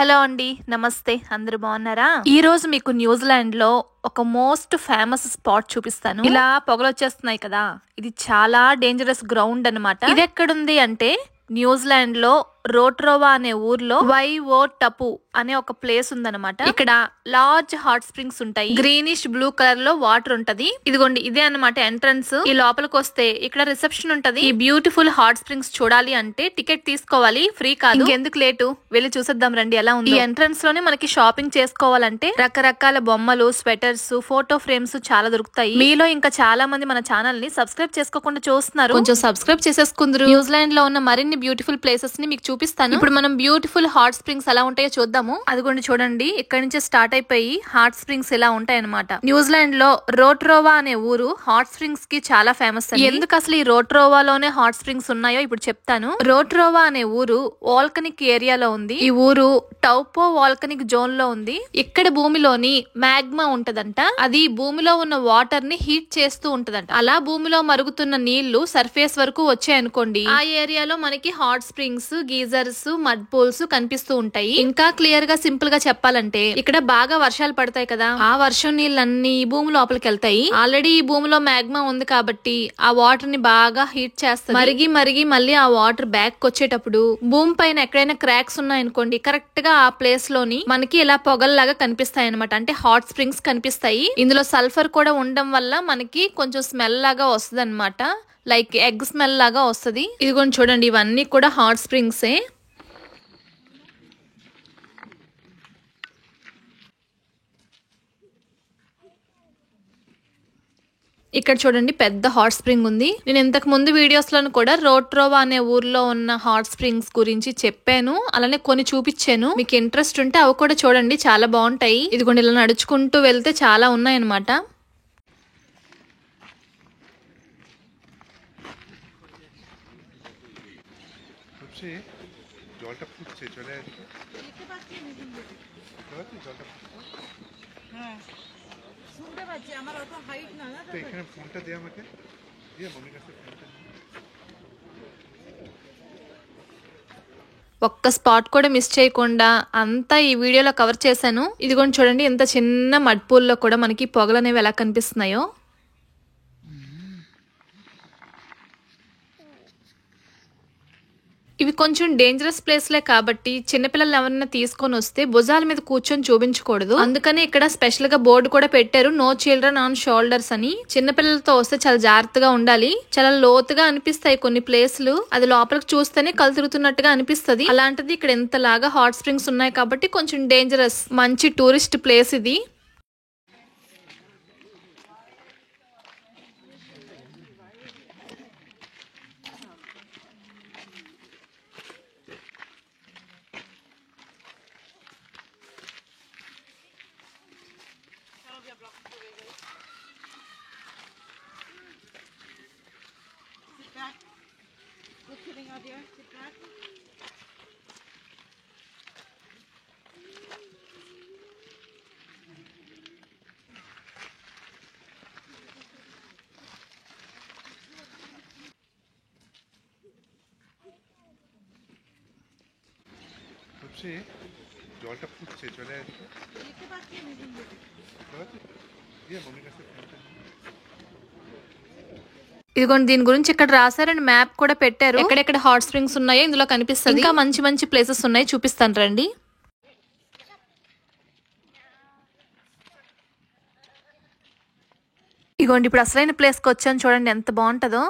Hello అండి, నమస్తే. అందరూ బాగున్నారా? ఈ రోజు మీకు న్యూజిలాండ్ లో ఒక మోస్ట్ ఫేమస్ స్పాట్ చూపిస్తాను. ఇలా పొగలొచ్చేస్తున్నాయి కదా, ఇది చాలా డేంజరస్ గ్రౌండ్ అన్నమాట. ఇది ఎక్కడుంది అంటే న్యూజిలాండ్ లో రోట్రోవా అనే ఊర్లో వైఓ టపు అనే ఒక ప్లేస్ ఉందన్నమాట. ఇక్కడ లార్జ్ హాట్ స్ప్రింగ్స్ ఉంటాయి. గ్రీనిష్ బ్లూ కలర్ లో వాటర్ ఉంటది. ఇదిగోండి, ఇదే అన్నమాట ఎంట్రన్స్. ఈ లోపలికి వస్తే ఇక్కడ రిసెప్షన్ ఉంటది. ఈ బ్యూటిఫుల్ హాట్ స్ప్రింగ్స్ చూడాలి అంటే టికెట్ తీసుకోవాలి, ఫ్రీ కాదు. ఎందుకు లేటు, వెళ్ళి చూసేద్దాం రండి ఎలా ఉంది. ఈ ఎంట్రన్స్ లోనే మనకి షాపింగ్ చేసుకోవాలంటే రకరకాల బొమ్మలు, స్వెటర్స్, ఫోటో ఫ్రేమ్స్ చాలా దొరుకుతాయి. మీలో ఇంకా చాలా మంది మన ఛానల్ ని సబ్స్క్రైబ్ చేసుకోకుండా చూస్తున్నారు, కొంచెం సబ్స్క్రైబ్ చేసేసుకుందరు. న్యూజిలాండ్ లో ఉన్న మరిన్ని బ్యూటిఫుల్ ప్లేసెస్ ని మీకు చూపిస్తాను. ఇప్పుడు మనం బ్యూటిఫుల్ హాట్ స్ప్రింగ్స్ ఎలా ఉంటాయో చూద్దాము. అదిగోండి చూడండి, ఇక్కడ నుంచి స్టార్ట్ అయిపోయి హాట్ స్ప్రింగ్స్ ఎలా ఉంటాయి అనమాట. న్యూజిలాండ్ లో రోట్రోవా అనే ఊరు హాట్ స్ప్రింగ్స్ కి చాలా ఫేమస్. ఎందుకు అసలు ఈ రోట్రోవాలోనే హాట్ స్ప్రింగ్స్ ఉన్నాయో ఇప్పుడు చెప్తాను. రోట్రోవా అనే ఊరు వాల్కనిక్ ఏరియాలో ఉంది. ఈ ఊరు టౌపో వాల్కనిక్ జోన్ లో ఉంది. ఇక్కడ భూమిలోని మ్యాగ్మా ఉంటదంట. అది భూమిలో ఉన్న వాటర్ ని హీట్ చేస్తూ ఉంటదంట. అలా భూమిలో మరుగుతున్న నీళ్లు సర్ఫేస్ వరకు వచ్చాయనుకోండి, ఆ ఏరియాలో మనకి hot springs, geysers, mud pools కనిపిస్తూ ఉంటాయి. ఇంకా క్లియర్ గా సింపుల్ గా చెప్పాలంటే ఇక్కడ బాగా వర్షాలు పడతాయి కదా, ఆ వర్షం నీళ్ళన్నీ ఈ భూమి లోపలికి వెళ్తాయి. ఆల్రెడీ ఈ భూమిలో మ్యాగ్మా ఉంది కాబట్టి ఆ వాటర్ ని బాగా హీట్ చేస్తుంది. మరిగి మరిగి మళ్ళీ ఆ వాటర్ బ్యాక్ వచ్చేటప్పుడు భూమి పైన ఎక్కడైనా క్రాక్స్ ఉన్నాయనుకోండి, కరెక్ట్ గా ఆ ప్లేస్ లోని మనకి ఇలా పొగల్లాగా కనిపిస్తాయి అనమాట. అంటే హాట్ స్ప్రింగ్స్ కనిపిస్తాయి. ఇందులో సల్ఫర్ కూడా ఉండడం వల్ల మనకి కొంచెం స్మెల్ లాగా వస్తుంది అనమాట. లైక్ ఎగ్ స్మెల్ లాగా వస్తుంది. ఇదిగోండి చూడండి, ఇవన్నీ కూడా హాట్ స్ప్రింగ్సే. ఇక్కడ చూడండి, పెద్ద హాట్ స్ప్రింగ్ ఉంది. నేను ఇంతకు ముందు వీడియోస్ లో కూడా రోట్రోవా అనే ఊర్లో ఉన్న హాట్ స్ప్రింగ్స్ గురించి చెప్పాను, అలానే కొన్ని చూపించాను. మీకు ఇంట్రెస్ట్ ఉంటే అవి కూడా చూడండి, చాలా బాగుంటాయి. ఇదిగోండి, ఇలా నడుచుకుంటూ వెళ్తే చాలా ఉన్నాయన్నమాట. জলটা ফুটছে, চলে আসবে। জলটা হ্যাঁ শুনতে পাচ্ছি, আমার অত হাইট না, তো এখানে ফোনটা দে আমাকে, দিয়ে মনির কাছে ফোনটা। ఒక్క స్పాట్ కూడా మిస్ చేయకుండా అంతా ఈ వీడియోలో కవర్ చేశాను. ఇదిగోండి చూడండి, ఇంత చిన్న మడ్ పూల్లో కూడా మనకి పొగలు అనేవి ఎలా కనిపిస్తున్నాయో. ఇవి కొంచెం డేంజరస్ ప్లేస్లే కాబట్టి చిన్నపిల్లలు ఎవరైనా తీసుకొని వస్తే భుజాల మీద కూర్చొని చూపించకూడదు. అందుకని ఇక్కడ స్పెషల్ గా బోర్డు కూడా పెట్టారు, నో చిల్డ్రన్ ఆన్ షోల్డర్స్ అని. చిన్నపిల్లలతో వస్తే చాలా జాగ్రత్తగా ఉండాలి. చాలా లోతుగా అనిపిస్తాయి కొన్ని ప్లేసులు, అది లోపలికి చూస్తేనే కళ్ళు తిరుగుతున్నట్టుగా అనిపిస్తుంది. అలాంటిది ఇక్కడ ఇంతలాగా హాట్ స్ప్రింగ్స్ ఉన్నాయి కాబట్టి కొంచెం డేంజరస్. మంచి టూరిస్ట్ ప్లేస్ ఇది. জলটা ফুটছে, চলে আসবে। দিয়ে মনির কাছে ফোনটা। ఇదిగోండి, దీని గురించి ఇక్కడ రాశారండి, మ్యాప్ కూడా పెట్టారు. ఎక్కడెక్కడ హాట్ స్ప్రింగ్స్ ఉన్నాయో ఇందులో కనిపిస్తుంది. ఇంకా మంచి మంచి ప్లేసెస్ ఉన్నాయి, చూపిస్తాను రండి. ఇదిగోండి, ఇప్పుడు అసలైన ప్లేస్కి వచ్చాను, చూడండి ఎంత బాగుంటుందో.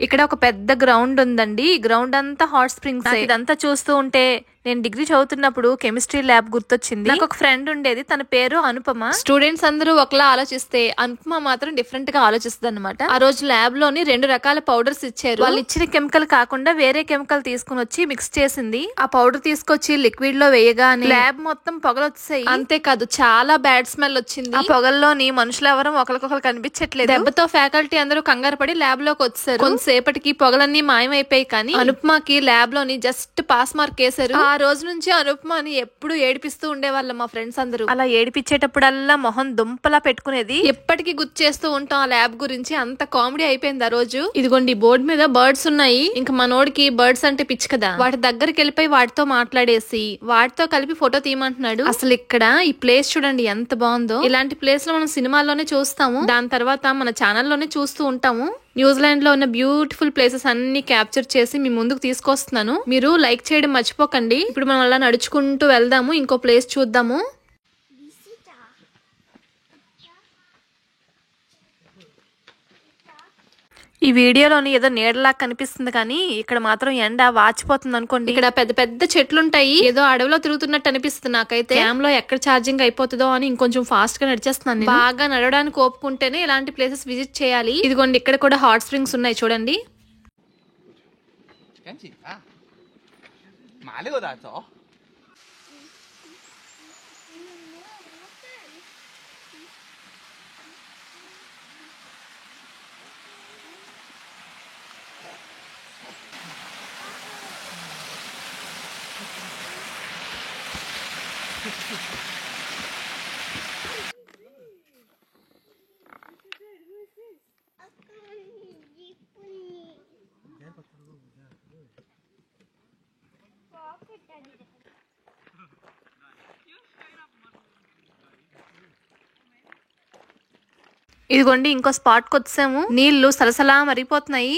ఇక్కడ ఒక పెద్ద గ్రౌండ్ ఉందండి. ఈ గ్రౌండ్ అంతా హాట్ స్ప్రింగ్స్. ఇదంతా చూస్తూ ఉంటే నేను డిగ్రీ చదువుతున్నప్పుడు కెమిస్ట్రీ ల్యాబ్ గుర్తొచ్చింది. నాకు ఒక ఫ్రెండ్ ఉండేది, తన పేరు అనుపమ. స్టూడెంట్స్ అందరూ ఒకలా ఆలోచిస్తే అనుపమ మాత్రం డిఫరెంట్ గా ఆలోచిస్తుంది అనమాట. ఆ రోజు ల్యాబ్ లోని 2 రకాల పౌడర్స్ ఇచ్చారు. వాళ్ళు ఇచ్చిన కెమికల్ కాకుండా వేరే కెమికల్ తీసుకుని వచ్చి మిక్స్ చేసింది. ఆ పౌడర్ తీసుకొచ్చి లిక్విడ్ లో వేయగానే ల్యాబ్ మొత్తం పొగలొచ్చాయి. అంతేకాదు చాలా బ్యాడ్ స్మెల్ వచ్చింది. ఆ పొగల్లోని మనుషులు ఎవరూ ఒకరికొకరు కనిపించట్లేదు. దెబ్బతో ఫ్యాకల్టీ అందరూ కంగారు పడి ల్యాబ్ లోకి వచ్చారు. కొంతసేపటికి పొగలన్నీ మాయమైపోయాయి. కానీ అనుపమకి ల్యాబ్ లోని జస్ట్ పాస్ మార్క్ వేశారు. ఆ రోజు నుంచి అనుపమని ఎప్పుడు ఏడిపిస్తూ ఉండేవాళ్ళం మా ఫ్రెండ్స్ అందరూ. అలా ఏడిపించేటప్పుడల్లా మొహం దుంపలా పెట్టుకునేది. ఎప్పటికీ గుర్తు చేస్తూ ఉంటాం ఆ ల్యాబ్ గురించి. అంత కామెడీ అయిపోయింది ఆ రోజు. ఇదిగోండి బోర్డు మీద బర్డ్స్ ఉన్నాయి. ఇంకా మనోడికి బర్డ్స్ అంటే పిచ్చి కదా, వాటి దగ్గరికి వెళ్ళిపోయి వాటితో మాట్లాడేసి వాటితో కలిపి ఫోటో తీయమంటున్నాడు. అసలు ఇక్కడ ఈ ప్లేస్ చూడండి ఎంత బాగుందో. ఇలాంటి ప్లేస్ లో మనం సినిమాల్లోనే చూస్తాము, దాని తర్వాత మన ఛానల్లోనే చూస్తూ ఉంటాము. న్యూజిలాండ్ లో ఉన్న బ్యూటిఫుల్ ప్లేసెస్ అన్ని క్యాప్చర్ చేసి మీ ముందుకు తీసుకొస్తున్నాను. మీరు లైక్ చేయడం మర్చిపోకండి. ఇప్పుడు మనం అలా నడుచుకుంటూ వెళ్దాము, ఇంకో ప్లేస్ చూద్దాము. ఈ వీడియోలోని ఏదో నీడలా కనిపిస్తుంది కానీ ఇక్కడ మాత్రం ఎండ వాచిపోతుంది అనుకోండి. ఇక్కడ పెద్ద పెద్ద చెట్లుంటాయి, ఏదో అడవిలో తిరుగుతున్నట్టు అనిపిస్తుంది నాకైతే. క్యామ్ లో ఎక్కడ ఛార్జింగ్ అయిపోతుందో అని ఇంకొంచెం ఫాస్ట్ గా నడిచేస్తున్నాను. బాగా నడవడానికి ఓపుకుంటేనే ఇలాంటి ప్లేసెస్ విజిట్ చేయాలి. ఇదిగోండి ఇక్కడ కూడా హాట్ స్ప్రింగ్స్ ఉన్నాయి చూడండి. ఇదిగోండి ఇంకో స్పాట్ కి వచ్చాము. నీళ్లు సలసలా మరిగిపోతున్నాయి.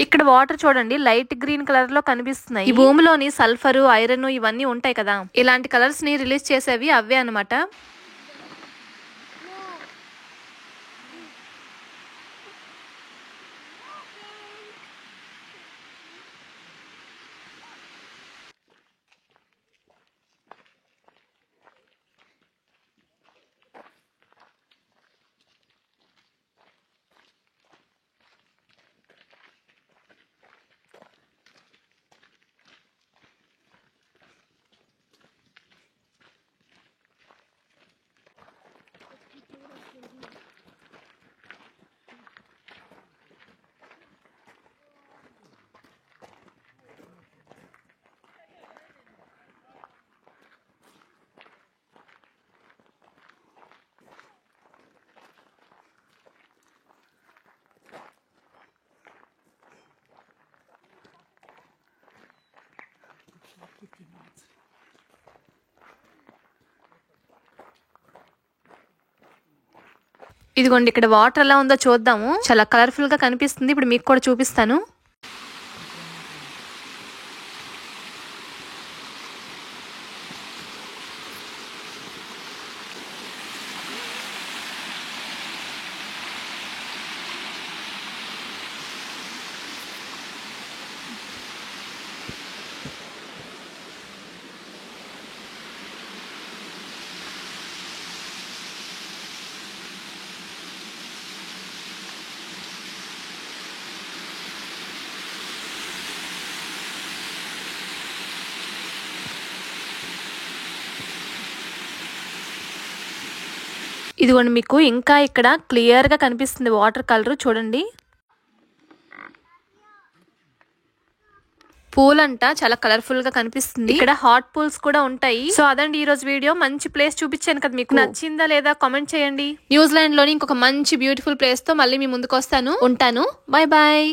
ఇక్కడ వాటర్ చూడండి లైట్ గ్రీన్ కలర్ లో కనిపిస్తున్నాయి. ఈ భూమిలోని సల్ఫర్, ఐరన్ ఇవన్నీ ఉంటాయి కదా, ఇలాంటి కలర్స్ ని రిలీజ్ చేసేవి అవే అన్నమాట. ఇదిగోండి ఇక్కడ వాటర్ ఎలా ఉందో చూద్దాము. చాలా కలర్ఫుల్ గా కనిపిస్తుంది. ఇప్పుడు మీకు కూడా చూపిస్తాను. ఇదిగోండి మీకు ఇంకా ఇక్కడ క్లియర్ గా కనిపిస్తుంది వాటర్ కలర్ చూడండి. పూల్ అంట చాలా కలర్ఫుల్ గా కనిపిస్తుంది. ఇక్కడ హాట్ పూల్స్ కూడా ఉంటాయి. సో అదండి ఈ రోజు వీడియో. మంచి ప్లేస్ చూపించాను కదా, మీకు నచ్చిందా లేదా కామెంట్ చేయండి. న్యూజిలాండ్ లోని ఇంకొక మంచి బ్యూటిఫుల్ ప్లేస్ తో మళ్ళీ మీ ముందుకు వస్తాను. ఉంటాను. Bye bye.